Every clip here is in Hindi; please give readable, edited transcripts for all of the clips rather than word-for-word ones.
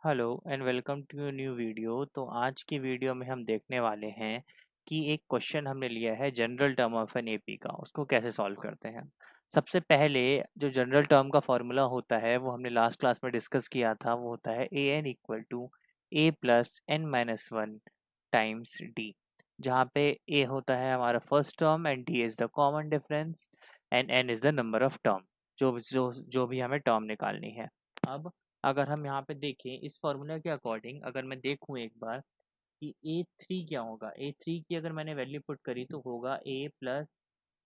Hello and welcome to new video. तो आज की वीडियो में हम देखने वाले हैं कि एक क्वेश्चन हमने लिया है general term of an AP का, उसको कैसे सॉल्व करते हैं। सबसे पहले जो जनरल टर्म का फॉर्मूला होता है वो हमने लास्ट क्लास में डिस्कस किया था, वो होता है a n equal to a plus n minus one times d, जहाँ पे ए होता है हमारा first term and d is the common difference and n is the number of term जो भी हमें टर्म निकालनी है। अब अगर हम यहाँ पे देखें इस फॉर्मूला के अकॉर्डिंग, अगर मैं देखूँ एक बार कि ए थ्री क्या होगा, ए थ्री की अगर मैंने वैल्यू पुट करी तो होगा ए plus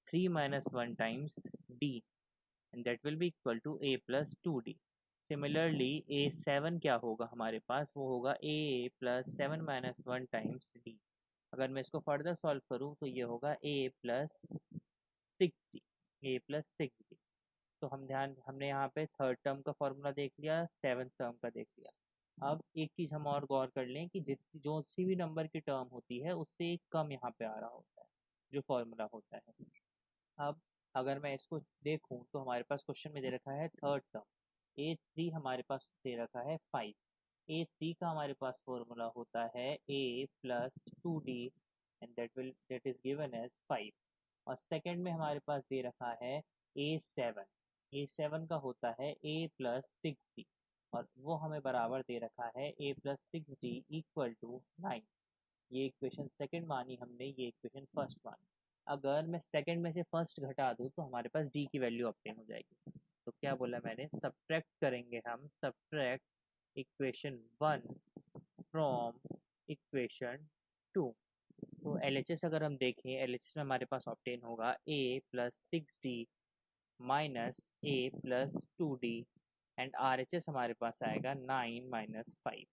three minus one times d and that will be equal to a plus two d. Similarly a seven क्या होगा हमारे पास, वो होगा ए plus seven minus one times d. अगर मैं इसको फर्दर सॉल्व करूँ तो ये होगा ए plus six d, a plus six d. तो हमने यहाँ पे थर्ड टर्म का फॉर्मूला देख लिया, सेवन्थ टर्म का देख लिया। अब एक चीज़ हम और गौर कर लें कि जितनी जो सी भी नंबर की टर्म होती है उससे एक कम यहाँ पे आ रहा होता है जो फॉर्मूला होता है। अब अगर मैं इसको देखूँ तो हमारे पास क्वेश्चन में दे रखा है थर्ड टर्म, ए थ्री हमारे पास दे रखा है फाइव। ए थ्री का हमारे पास फॉर्मूला होता है A plus two D and that is given as five. और सेकंड में हमारे पास दे रखा है ए सेवन, ए सेवन का होता है ए प्लस सिक्स डी और वो हमें बराबर दे रखा है A plus six D equal to nine. ये इक्वेशन सेकंड मानी हमने, ये इक्वेशन फर्स्ट मानी। अगर मैं सेकंड में से फर्स्ट घटा दूँ तो हमारे पास डी की वैल्यू ऑब्टेन हो जाएगी। तो क्या बोला मैंने, सब्ट्रैक्ट करेंगे हम, subtract equation one from equation two. तो एल अगर हम देखें, एल में हमारे पास ऑब्टेन होगा ए plus six D minus A plus two D and R हमारे पास आएगा nine minus five.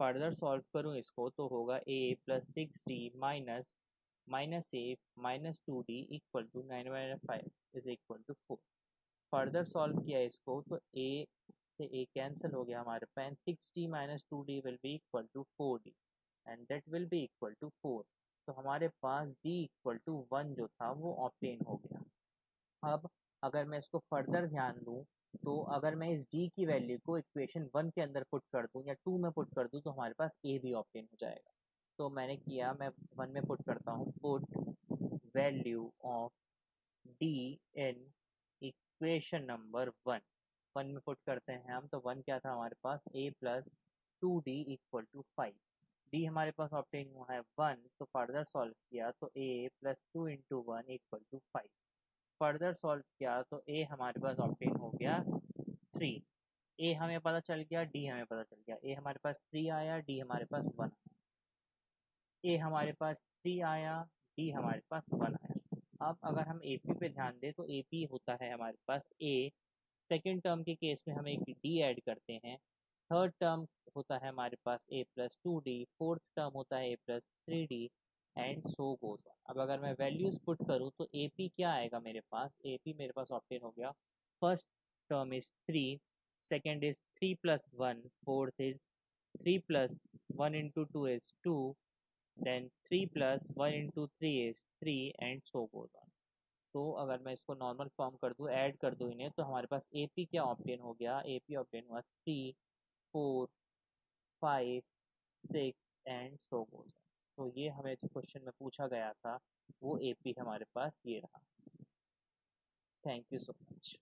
Further solve करूँ इसको तो होगा ए plus six D minus minus A minus two D equal to nine minus five is equal to four. Further solve किया इसको तो ए से ए कैंसिल हो गया हमारे पास, six D minus two D will be equal to four D and that will be equal to four. तो हमारे पास डी इक्वल टू वन जो था वो ऑब्टेन हो गया। अब अगर मैं इसको फर्दर ध्यान दूँ तो अगर मैं इस d की वैल्यू को इक्वेशन वन के अंदर पुट कर दूँ या टू में पुट कर दूँ तो हमारे पास a भी ऑब्टेन हो जाएगा। तो मैंने किया, मैं वन में पुट करता हूँ, put value of d in equation number one. One में पुट करते हैं हम तो वन क्या था हमारे पास, a plus two D equal to five. D हमारे पास ऑब्टेन हुआ है वन, तो फर्दर सॉल्व किया तो a plus two into one equal to five. Further solve किया तो ए हमारे पास ऑब्टेन हो गया थ्री। ए हमें पता चल गया, डी हमें पता चल गया। ए हमारे पास थ्री आया, डी हमारे पास वन। ए हमारे पास थ्री आया, डी हमारे पास वन आया। अब अगर हम ए पी पे ध्यान दें तो ए पी होता है हमारे पास ए, सेकेंड टर्म के केस में हम एक डी ऐड करते हैं, थर्ड टर्म होता है हमारे पास A plus two D, fourth term होता है A plus three D and so goes on. अब अगर मैं वैल्यूज पुट करूँ तो ए पी क्या आएगा मेरे पास, ए पी मेरे पास ऑप्टेन हो गया, first term is three, second is three plus one, fourth is three plus one into two is two, then three plus one into three is three and so goes on. तो अगर मैं इसको नॉर्मल फॉर्म कर दूँ, ऐड कर दूँ इन्हें, तो हमारे पास ए पी क्या ऑब्टेन हो गया, ए पी ऑब्टेन हुआ three, four, five, six and so goes. तो ये हमें जो क्वेश्चन में पूछा गया था वो ए पी हमारे पास ये रहा। Thank you so much.